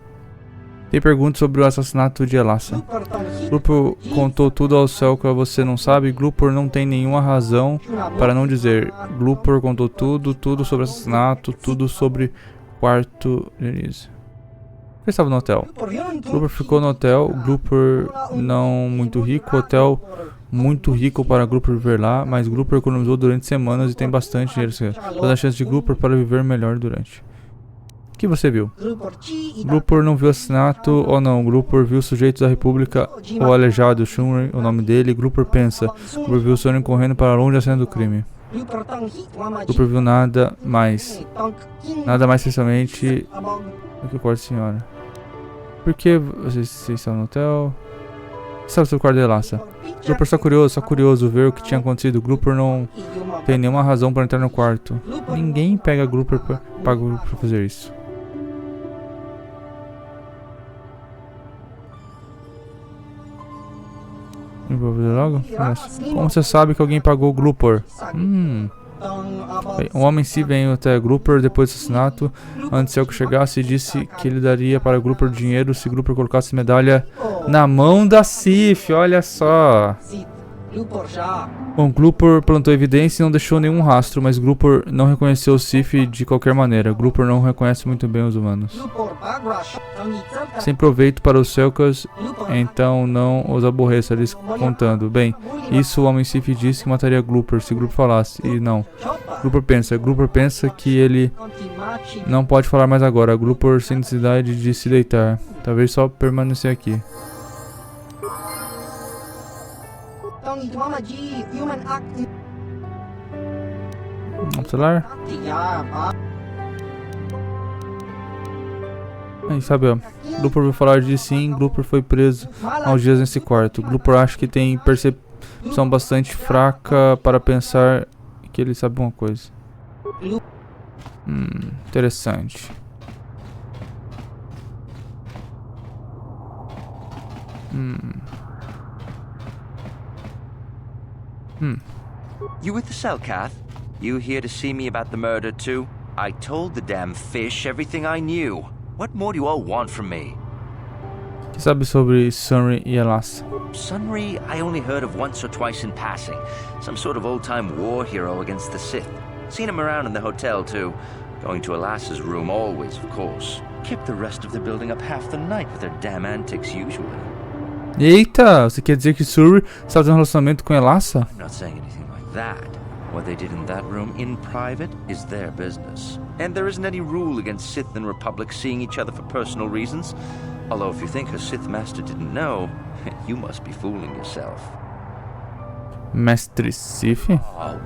Tem perguntas sobre o assassinato de Elassa. O grupo contou tudo ao Shelka, você não sabe? Glupor não tem nenhuma razão para não dizer. Glupor contou tudo sobre o assassinato, tudo sobre o quarto de Denise. Ele estava no hotel. Glupor ficou no hotel. Glupor não muito rico. Hotel muito rico para Glupor viver lá, mas Glupor economizou durante semanas e tem bastante dinheiro. Toda a chance de Glupor para viver melhor durante. O que você viu? Glupor não viu assassinato ou não. Glupor viu sujeitos da República ou aleijado. Shunri, o nome dele. Glupor pensa. Glupor viu Soren correndo para longe da cena do crime. Glupor viu nada mais. Nada mais especialmente do que o quarto da senhora. Por que vocês estão no hotel? O que sabe sobre o quarto de Elassa? Glupor só curioso ver o que tinha acontecido. Glupor não tem nenhuma razão para entrar no quarto. Ninguém pega Glupor para fazer isso. Logo? Como você sabe que alguém pagou o Glupor? Bem, um homem se veio até Glupor depois do assassinato. Antes de que chegasse e disse que ele daria para Glupor dinheiro se Glupor colocasse medalha na mão da Sith. Olha só. Bom, Glupor plantou evidência e não deixou nenhum rastro, mas Glupor não reconheceu o Sith de qualquer maneira. Glupor não reconhece muito bem os humanos. Sem proveito para os Selkas, então não os aborreça, eles contando. Bem, isso o homem Sith disse que mataria Glupor se Glupor falasse, e não. Glupor pensa que ele não pode falar mais agora. Glupor sem necessidade de se deitar. Talvez só permanecer aqui. Vamos celular? Aí, sabe, ó. Glupor ouviu falar de sim. Glupor foi preso há uns dias nesse quarto. Glupor acha que tem percepção bastante fraca para pensar que ele sabe uma coisa. Interessante. You with the Selkath? You here to see me about the murder too? I told the damn fish everything I knew. What more do you all want from me? O que sabe sobre Sunry e Elassa? Sunry, I only heard of once or twice in passing. Some sort of old-time war hero against the Sith. Seen him around in the hotel too. Going to Elassa's room always, of course. Kept the rest of the building up half the night with their damn antics usually. Eita, você quer dizer que Sunry está tendo um relacionamento com Elassa? I'm not saying anything like that. What they did in that room in private is their business. And there isn't any rule against Sith and Republic seeing each other for personal reasons. Although if you think her Sith master didn't know, you must be fooling yourself. Mestre Sith? Oh,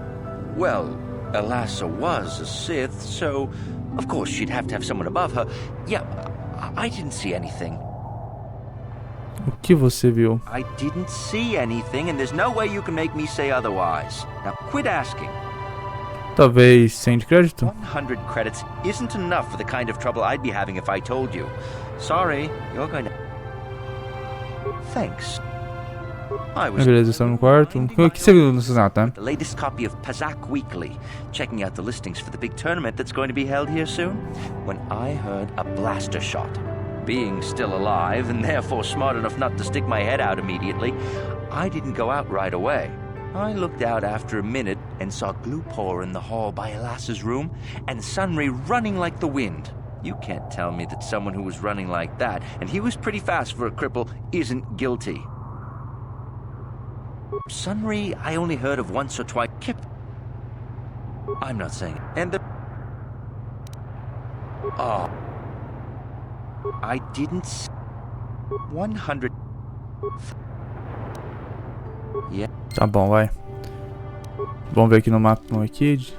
well, Elassa was a Sith, so of course she'd have to have someone above her. Yeah, I didn't see anything. O que você viu? I didn't see anything, and there's no way you can make me say otherwise. Now quit asking. Talvez 100 de crédito? 100 credits isn't enough for the kind of trouble I'd be having if I told you. Sorry, you're going to... Thanks. Beleza, estamos no quarto. O que você viu no assassinato, né? The latest copy of Pazak Weekly, checking out the listings for the big tournament that's going to be held here soon, when I heard a blaster shot. Being still alive, and therefore smart enough not to stick my head out immediately, I didn't go out right away. I looked out after a minute and saw Glupor in the hall by Elassa's room, and Sunry running like the wind. You can't tell me that someone who was running like that, and he was pretty fast for a cripple, isn't guilty. Sunry, I only heard of once or twice. I'm not saying it. And the... Oh... I didn't see 100. Yeah. Tá bom, vai. Vamos ver aqui no mapa no Wikid.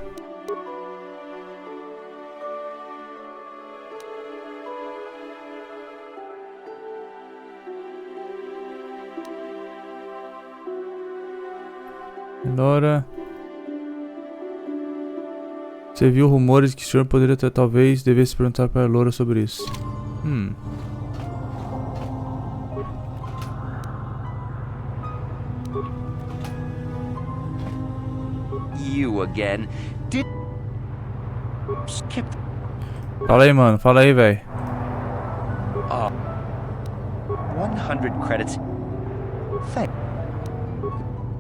Elora. Você viu rumores que o senhor poderia ter, talvez devesse perguntar para a Elora sobre isso. You again. Did... Skip... Fala aí, mano. Fala aí, velho. 100 credits. Thank...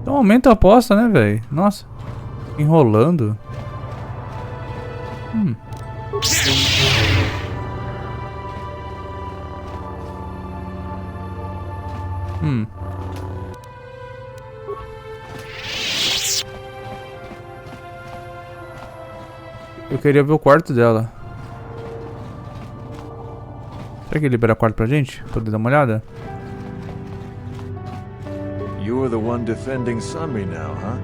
Então aumenta a aposta, né, velho? Nossa. Enrolando. Eu queria ver o quarto dela. Será que ele libera quarto pra gente? Poder dar uma olhada? You're the one defending Sunry now, huh?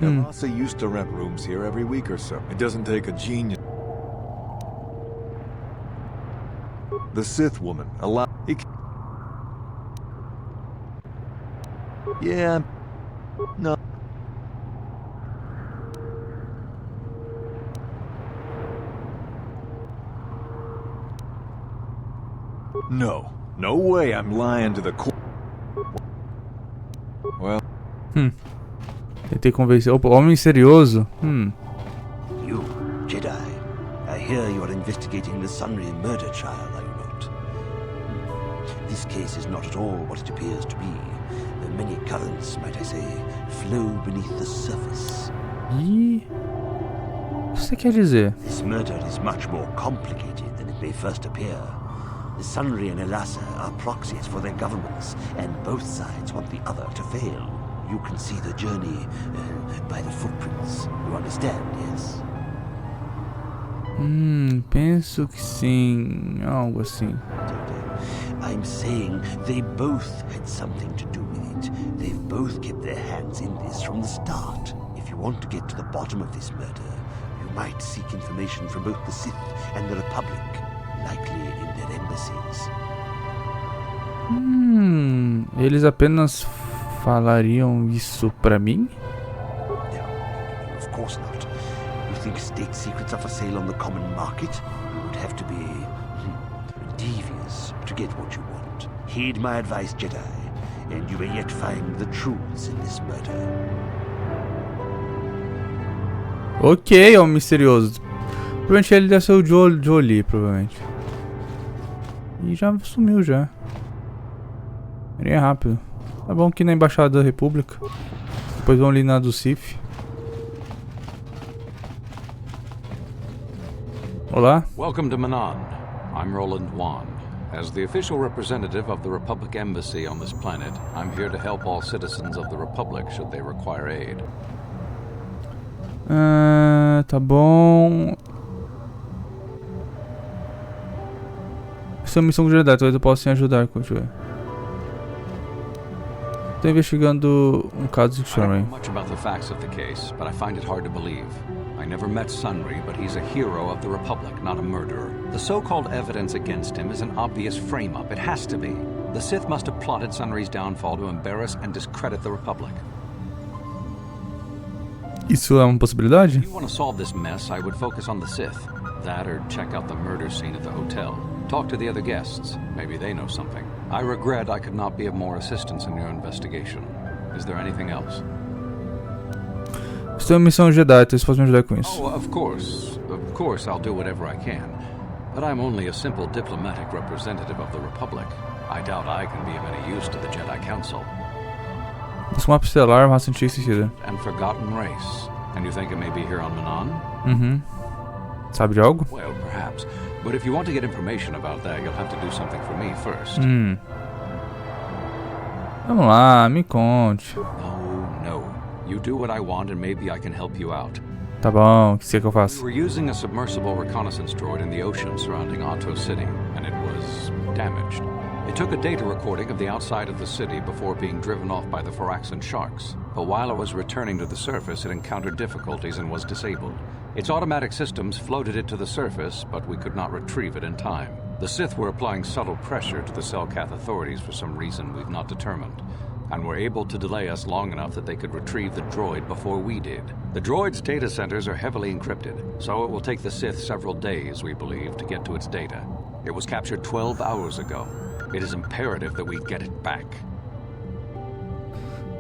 Elasa used to rent rooms here every week or so. It doesn't take a genius. The Sith woman, Yeah, no. No way I'm lying to the court. Well. Tentei convencer. Opa, homem misterioso. You, Jedi. I hear you are investigating the Sunry murder trial, are you not? This case is not at all what it appears to be. Many currents, might I say, flow beneath the surface. E... o que você quer dizer? This murder is much more complicated than it may first appear. The Sunry and Elasa are proxies for their governments, and both sides want the other to fail. You can see the journey by the footprints. You understand, yes? Penso que sim. Algo assim. I'm saying they both had something to do with it. They've both kept their hands in this from the start. If you want to get to the bottom of this murder, you might seek information from both the Sith and the Republic, likely in their embassies. Eles apenas falariam isso pra mim? No, of course not. You think state secrets are for sale on the common market? You would have to be devious to get what you want. Heed my advice, Jedi, and you may yet find the truths in this murder. Ok, homem misterioso. Provavelmente ele deve ser o Jolie, provavelmente. E já sumiu já. Ele é rápido. Tá bom que na Embaixada da República. Depois vão ali na do Sith. Olá. Welcome to Manan. I'm Roland Wan. As the official representative of the Republic Embassy on this planet, I'm here to help all citizens of the Republic should they require aid. Tá bom. Essa é uma missão de Jedi, talvez eu possa ajudar com isso. Estou investigando um caso de Sunry. I don't know much about the facts of the case, but I find it hard to believe. I never met Sunry, but he's a hero of the Republic, not a murderer. The so-called evidence against him is an obvious frame-up. It has to be. The Sith must have plotted Sunry's downfall to embarrass and discredit the Republic. Isso é uma possibilidade? If you want to solve this mess, I would focus on the Sith. That or check out the murder scene at the hotel. Talk to the other guests. Maybe they know something. I regret I could not be of more assistance in your investigation. Is there anything else? Estou em missão Jedi, então você pode me ajudar com isso. Oh, of course I'll do whatever I can. But I'm only a simple diplomatic representative of the Republic. I doubt I can be of any use to the Jedi Council. Isso é uma estelar, raça antiga. And forgotten race. And you think it may be here on Manan? Sabe de algo? Well, perhaps. But if you want to get information about that, you'll have to do something for me first. Vamos lá, me conte. No. You do what I want and maybe I can help you out. Tá bom, o que você quer que eu faça? We were using a submersible reconnaissance droid in the ocean surrounding Otto City, and it was damaged. It took a data recording of the outside of the city before being driven off by the Phoraxan sharks. But while it was returning to the surface, it encountered difficulties and was disabled. Its automatic systems floated it to the surface, but we could not retrieve it in time. The Sith were applying subtle pressure to the Selkath authorities for some reason we've not determined, and were able to delay us long enough that they could retrieve the droid before we did. The droid's data centers are heavily encrypted, so it will take the Sith several days, we believe, to get to its data. It was captured 12 hours ago. It is imperative that we get it back.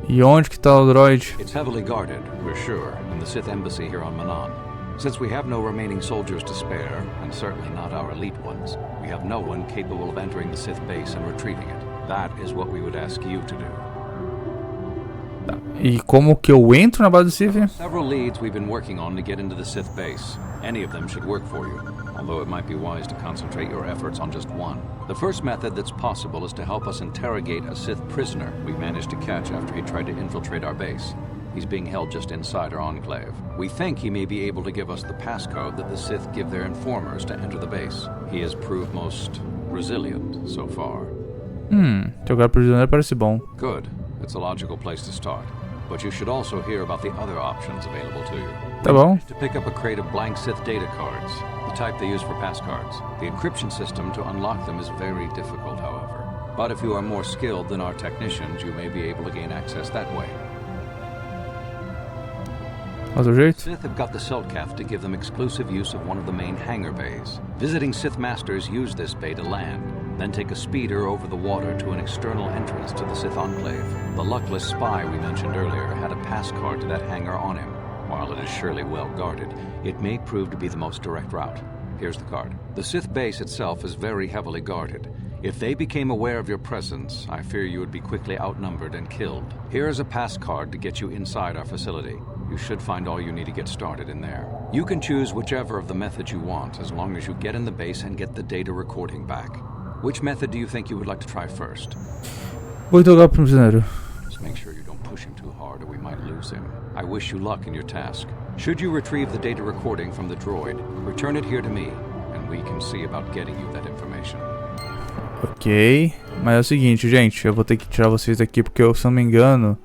E onde que tá o droid? It's heavily guarded, we're sure, in the Sith embassy here on Manon. Since we have no remaining soldiers to spare, and certainly not our elite ones, we have no one capable of entering the Sith base and retrieving it. That is what we would ask you to do. E como que eu entro na base do Sith? Several leads we've been working on to get into the Sith base. Any of them should work for you, although it might be wise to concentrate your efforts on just one. The first method that's possible is to help us interrogate a Sith prisoner we managed to catch after he tried to infiltrate our base. He's being held just inside our enclave. We think he may be able to give us the passcode that the Sith give their informers to enter the base. He has proved most resilient so far. Jogar prisioneiro parece bom. Good. It's a logical place to start. But you should also hear about the other options available to you. Tá bom. To pick up a crate of blank Sith data cards, the type they use for passcards. The encryption system to unlock them is very difficult, however. But if you are more skilled than our technicians, you may be able to gain access that way. Outro jeito? Sith have got the Cellcath to give them exclusive use of one of the main hangar bays. Visiting Sith masters use this bay to land, then take a speeder over the water to an external entrance to the Sith enclave. The luckless spy we mentioned earlier had a pass card to that hangar on him. While it is surely well guarded, it may prove to be the most direct route. Here's the card. The Sith base itself is very heavily guarded. If they became aware of your presence, I fear you would be quickly outnumbered and killed. Here is a pass card to get you inside our facility. You should find all you need to get started in there. You can choose whichever of the methods you want, as long as you get in the base and get the data recording back. Which method do you think you would like to try first? Vou jogar pro prisioneiro. Just make sure you don't push him too hard or we might lose him. I wish you luck in your task. Should you retrieve the data recording from the droid, return it here to me, and we can see about getting you that information. Ok, mas é o seguinte, gente, eu vou ter que tirar vocês aqui porque eu, se não me engano...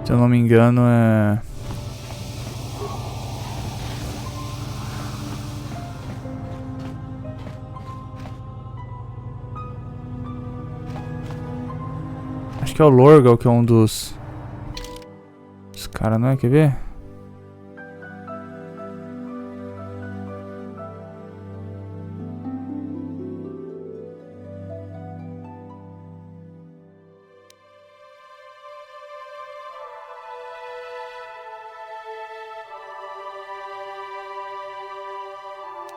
Se eu não me engano é... Acho que é o Lorgal que é um dos... Os caras, não é? Quer ver?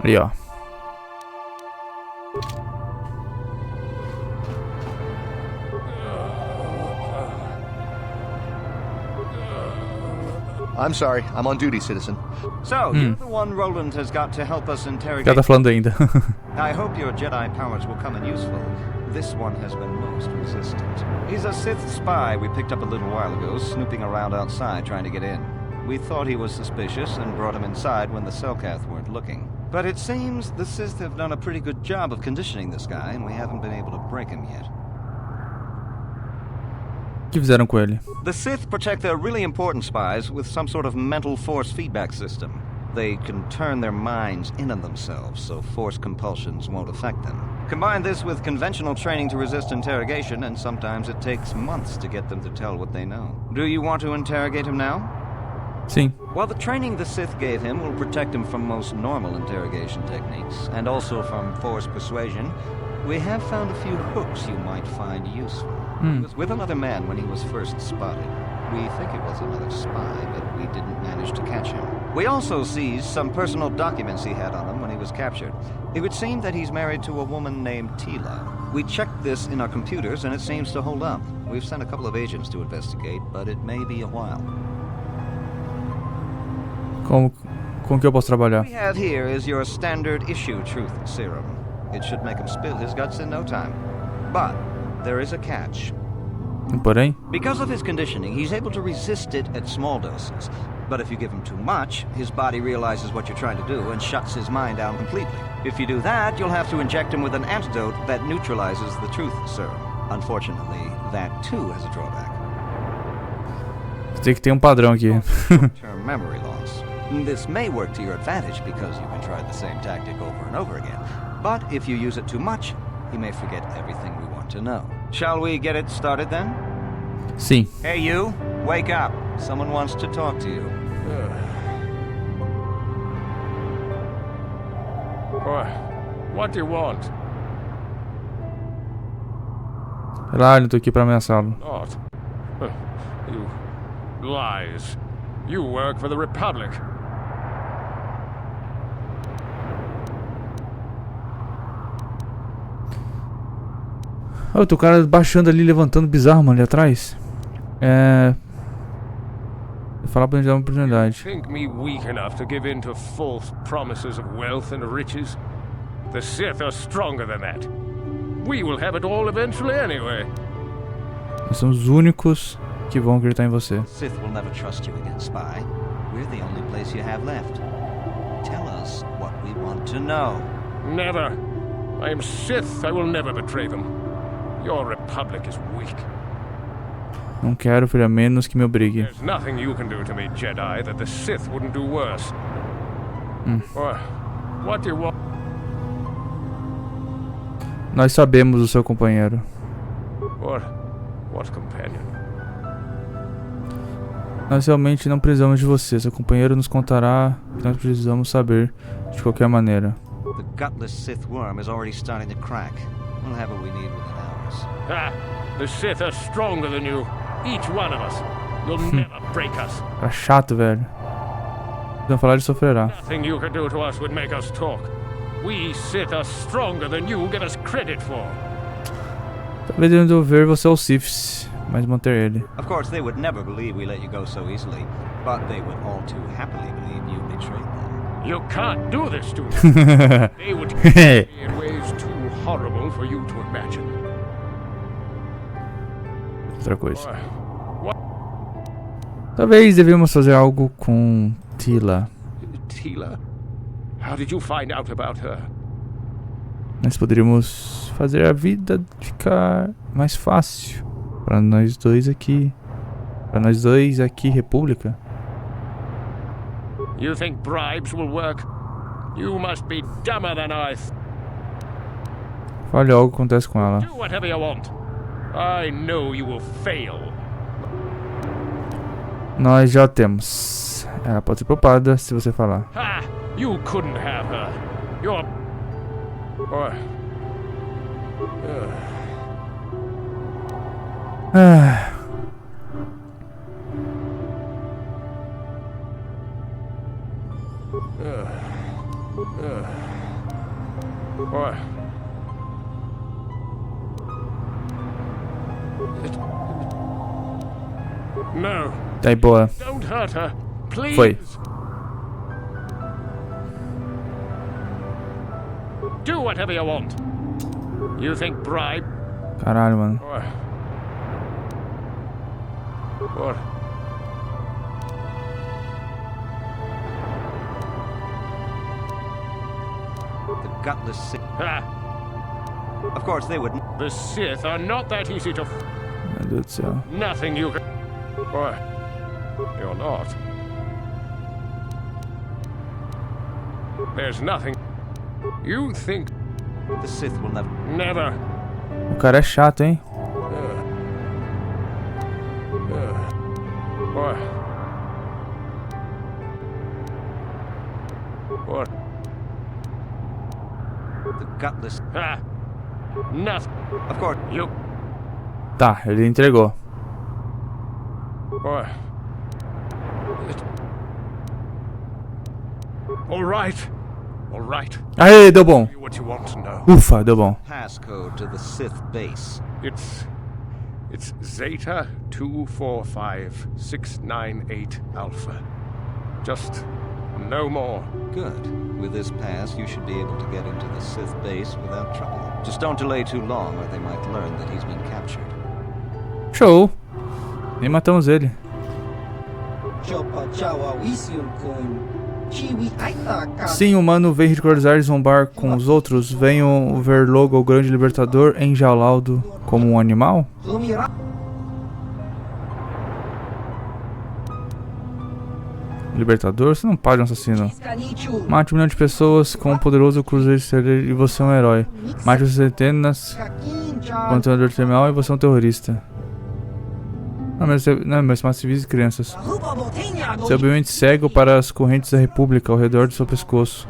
Aí, ó. I'm sorry, I'm on duty, citizen. So, you're the one Roland has got to help us interrogate. Já tá falando ainda. I hope your Jedi powers will come in useful. This one has been most resistant. He's a Sith spy we picked up a little while ago, snooping around outside trying to get in. We thought he was suspicious and brought him inside when the Cellcath weren't looking. But it seems the Sith have done a pretty good job of conditioning this guy, and we haven't been able to break him yet. O que fizeram com ele? The Sith protect their really important spies with some sort of mental force feedback system. They can turn their minds in on themselves, so force compulsions won't affect them. Combine this with conventional training to resist interrogation, and sometimes it takes months to get them to tell what they know. Do you want to interrogate him now? Sim. While the training the Sith gave him will protect him from most normal interrogation techniques, and also from forced persuasion, we have found a few hooks you might find useful. He was with another man when he was first spotted. We think it was another spy, but we didn't manage to catch him. We also seized some personal documents he had on him when he was captured. It would seem that he's married to a woman named Tila. We checked this in our computers, and it seems to hold up. We've sent a couple of agents to investigate, but it may be a while. Com que eu posso trabalhar? What we have here is your standard issue truth serum. It should make him spill his guts in no time. But there is a catch. Porém? Because of his conditioning, he's able to resist it at small doses. But if you give him too much, his body realizes what you're trying to do and shuts his mind down completely. If you do that, you'll have to inject him with an antidote that neutralizes the truth serum. Unfortunately, that too has a drawback. Tem que ter padrão aqui. Short-term memory loss. This may work to your advantage because you can try the same tactic over and over again. But if you use it too much, he may forget everything we want to know. Shall we get it started then? Sim. Hey you, wake up. Someone wants to talk to you. What do you want? Lá, eu tô aqui pra ameaçá-lo. Not. You lies. You work for the Republic. Oh, tem o cara baixando ali, levantando bizarro, mano, ali atrás. Vou falar pra gente dar uma oportunidade. Think me weak enough to give in to false promises of wealth and riches? The Sith are stronger than that. We will have it all eventually anyway. Nós somos os únicos que vão acreditar em você. Sith will never trust you again, spy. We're the only place you have left. Tell us what we want to know. Never. I am Sith. I will never betray them. Your Republic is weak. Não quero, filho, a menos que me obrigue. There's nothing you can do to me, Jedi, that the Sith wouldn't do worse. What do you want? Nós sabemos o seu companheiro. What companion? Nós realmente não precisamos de você. Seu companheiro nos contará o que nós precisamos saber de qualquer maneira. The gutless Sith worm is already starting to crack. We'll have what we need within hours. The Sith are stronger than you. Each one of us. You'll never break us. Tá chato, velho. Não falar de sofrerá. Nothing you can do to us would make us talk. We Sith are stronger than you give us credit for. Talvez eu devolver você aos Siths, mas manter ele. Of course, they would never believe we let you go so easily, but they would all too happily believe you betrayed them. You can't do this to me. They would kill me in ways too horrible for you to imagine. Outra coisa. Talvez devemos fazer algo com Tila. Tila? How did you find out about her? Nós poderíamos fazer a vida ficar mais fácil para nós dois aqui. Para nós dois aqui, República. You think bribes will work? You must be dumber than I. Olha, algo acontece com ela. Do whatever you want. I know you will fail. Nós já temos. Ela pode ser poupada se você falar. Ha! You couldn't have her. You're... No. Tá aí, boa. Don't hurt her. Please. Foi. Do whatever you want. You think bribe? Caralho, mano. What? The gutless Sith. Of course, they wouldn't. The Sith are not that easy to. Meu Deus do céu. Nothing you can. You're not. There's nothing. You think the Sith will never. Never. O cara é chato, hein? What? The gutless. Nothing. Of course. You. Tá, ele entregou. All right. All right. Aê, deu bom. What you want to know. Ufa, deu bom. Passcode to the Sith base. It's Zeta 245698 Alpha. Just no more. Good. With this pass, you should be able to get into the Sith base without trouble. Just don't delay too long, or they might learn that he's been captured. Show. Nem matamos ele. Sim, humano, vem ridicularizar e zombar com os outros. Venham ver logo o grande libertador enjaulado como um animal? Libertador? Você não pode, um assassino. Mate 1 milhão de pessoas com um poderoso cruzeiro e você é um herói. Mate centenas com um treinador terminal e você é um terrorista. Não, mas mate civis e crianças. Seu obviamente cego para as correntes da República ao redor do seu pescoço.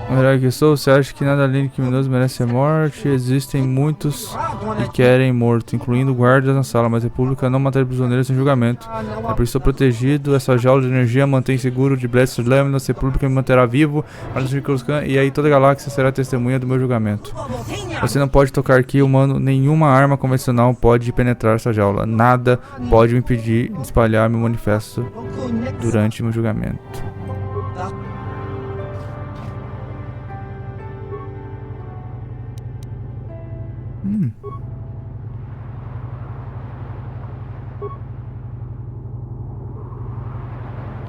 O herói que sou, você acha que nada além de criminoso merece a morte? Existem muitos que querem morto, incluindo guardas na sala, mas a República não mataria prisioneiros sem julgamento. É por isso estou protegido, essa jaula de energia mantém seguro de blessed lâminas, a República me manterá vivo, e aí toda a galáxia será testemunha do meu julgamento. Você não pode tocar aqui, humano, nenhuma arma convencional pode penetrar essa jaula. Nada pode me impedir de espalhar meu manifesto durante meu julgamento.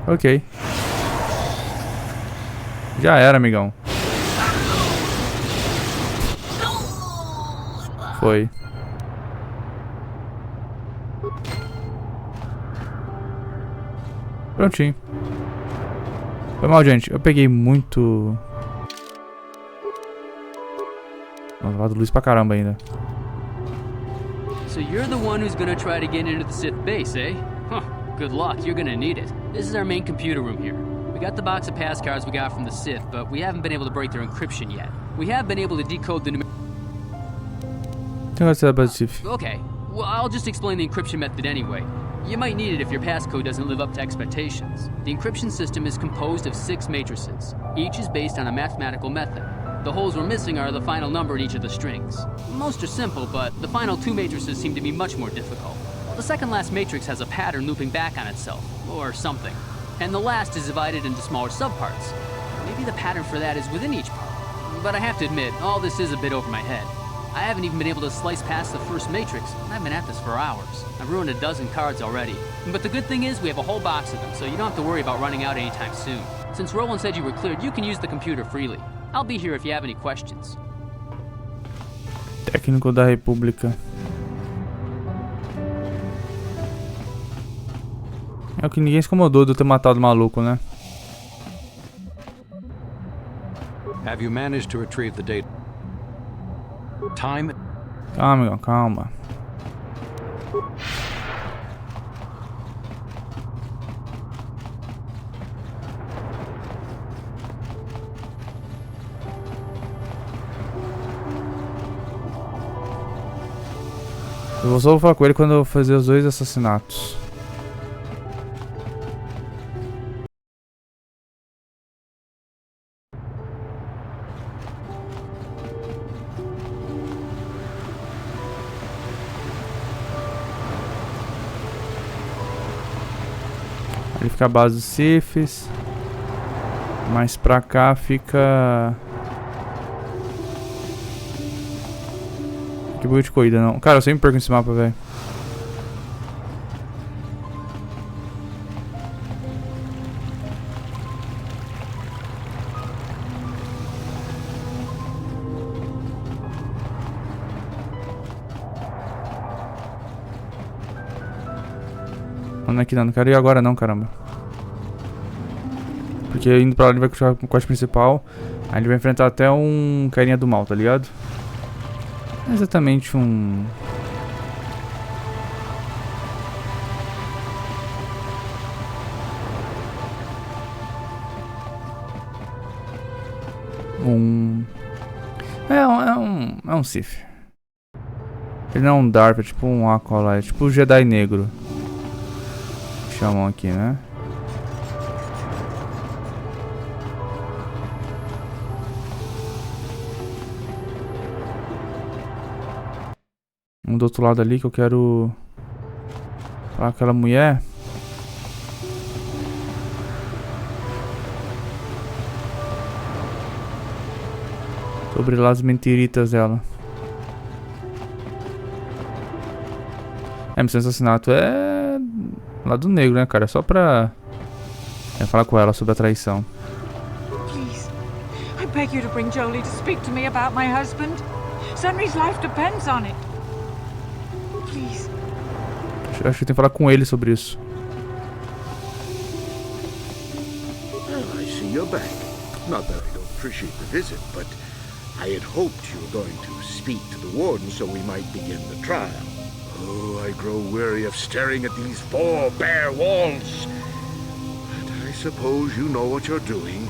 Ok. Já era, amigão. Foi. Prontinho. Foi mal, gente. Eu peguei muito... Nossa, lá do luz pra caramba ainda. So you're the one who's gonna try to get into the Sith base, eh? Huh. Good luck, you're gonna need it. This is our main computer room here. We got the box of pass cards we got from the Sith, but we haven't been able to break their encryption yet. We have been able to decode the Okay, well, I'll just explain the encryption method anyway. You might need it if your passcode doesn't live up to expectations. The encryption system is composed of 6 matrices. Each is based on a mathematical method. The holes we're missing are the final number in each of the strings. Most are simple, but the final 2 matrices seem to be much more difficult. The second last matrix has a pattern looping back on itself, or something. And the last is divided into smaller subparts. Maybe the pattern for that is within each part. But I have to admit, all this is a bit over my head. I haven't even been able to slice past the first matrix. I've been at this for hours. I've ruined a dozen cards already. But the good thing is we have a whole box of them, so you don't have to worry about running out anytime soon. Since Roland said you were cleared, you can use the computer freely. I'll be here if you have any questions. Técnico da República. É o que ninguém se incomodou de eu ter matado o maluco, né? Have you managed to retrieve the data? Time. Calma, amigão, calma. Eu vou só falar com ele quando eu fazer os 2 assassinatos. Ali fica a base dos Siths. Mais pra cá fica... Que buio de corrida, não. Cara, eu sempre perco esse mapa, velho. Não é aqui não quero ir agora não, caramba. Porque indo pra lá ele vai continuar com o quest principal. Aí ele vai enfrentar até um carinha do mal, tá ligado? É exatamente um... É um Sith. Ele não é um Dark, é tipo um Acolyte, é tipo o Jedi negro. Chamam aqui, né? Um do outro lado ali que eu quero falar com aquela mulher. Sobre lá as mentiritas dela. Missão de assassinato é lado negro, né, cara? É só pra falar com ela sobre a traição. Please, I beg you to bring Jolie to speak to me about my husband. Sunry's life depends on it. Please. Acho que tem que falar com ele sobre isso. Well, I see you're back. Not that I don't appreciate the visit, but I had hoped you were going to speak to the warden so we might begin the trial. Oh, I grow weary of staring at these 4 bare walls. But I suppose you know what you're doing.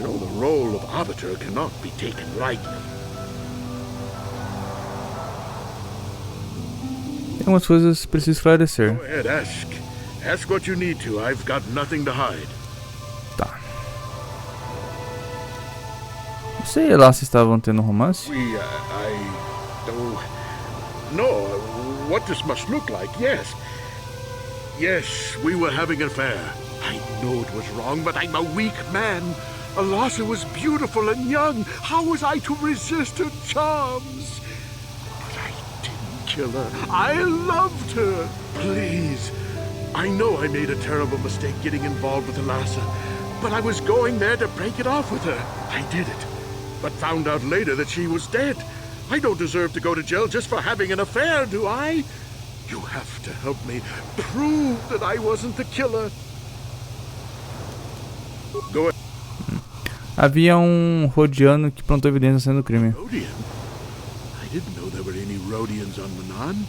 You know, the role of arbiter cannot be taken lightly. Tem algumas coisas que preciso esclarecer. Go ahead, ask. Ask what you need to. I've got nothing to hide. Tá. Sei lá se estavam tendo romance. I don't know what this must look like. Yes, we were having an affair. I know it was wrong, but I'm a weak man. Alasa was beautiful and young. How was I to resist her charms? But I didn't kill her. I loved her. Please. I know I made a terrible mistake getting involved with Alasa, but I was going there to break it off with her. I did it, but found out later that she was dead. I don't deserve to go to jail just for having an affair, do I? You have to help me prove that I wasn't the killer. Go ahead. Havia Rodiano que plantou evidência sendo crime. Rodian? I didn't know there were any Rodians on Manan.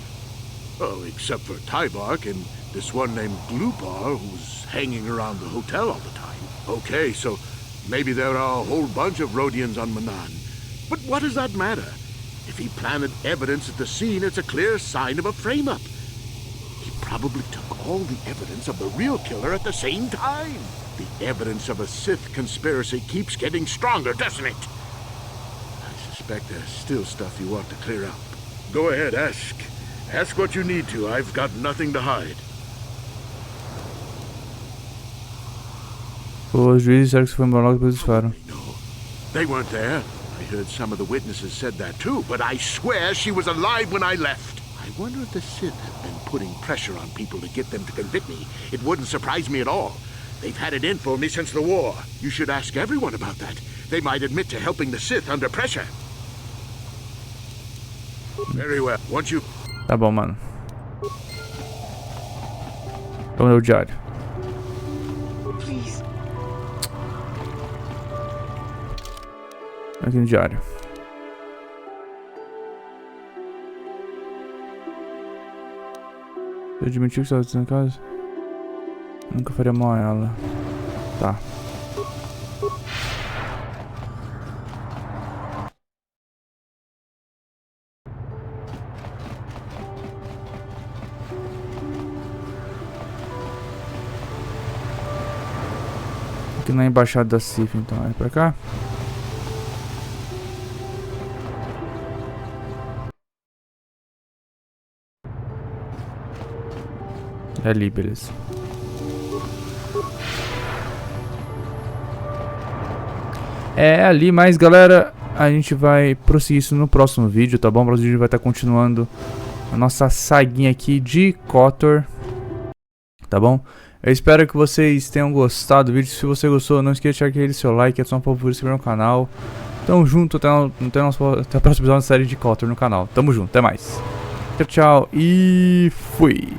Oh, except for Tybark and this one named Glupar who's hanging around the hotel all the time. Okay, so maybe there are a whole bunch of Rodians on Manan. But what does that matter? If he planted evidence at the scene, it's a clear sign of a frame-up. He probably took all the evidence of the real killer at the same time. The evidence of a Sith conspiracy keeps getting stronger, doesn't it? I suspect there's still stuff you want to clear up. Go ahead, ask. Ask what you need to. I've got nothing to hide. Os juízes disseram que isso foi embora logo depois do disparo. They weren't there. I heard some of the witnesses said that too, but I swear she was alive when I left. I wonder if the Sith have been putting pressure on people to get them to convict me. It wouldn't surprise me at all. They've had it in for me since the war. You should ask everyone about that. They might admit to helping the Sith under pressure. Very well. Once you... Tá bom, mano. Vamos ler o diário. Please. Aqui no diário. Você admitiu que estava na casa? Nunca faria mal a ela. Tá. Aqui na embaixada da Sith, então. É pra cá? É ali, beleza. É ali, mas galera, a gente vai prosseguir isso no próximo vídeo, tá bom? O próximo vídeo vai estar continuando a nossa saguinha aqui de KOTOR, tá bom? Eu espero que vocês tenham gostado do vídeo. Se você gostou, não esqueça de deixar aquele seu like, é só um favor de se inscrever no canal. Tamo junto, até o próximo episódio da série de KOTOR no canal. Tamo junto, até mais. Tchau, tchau e fui!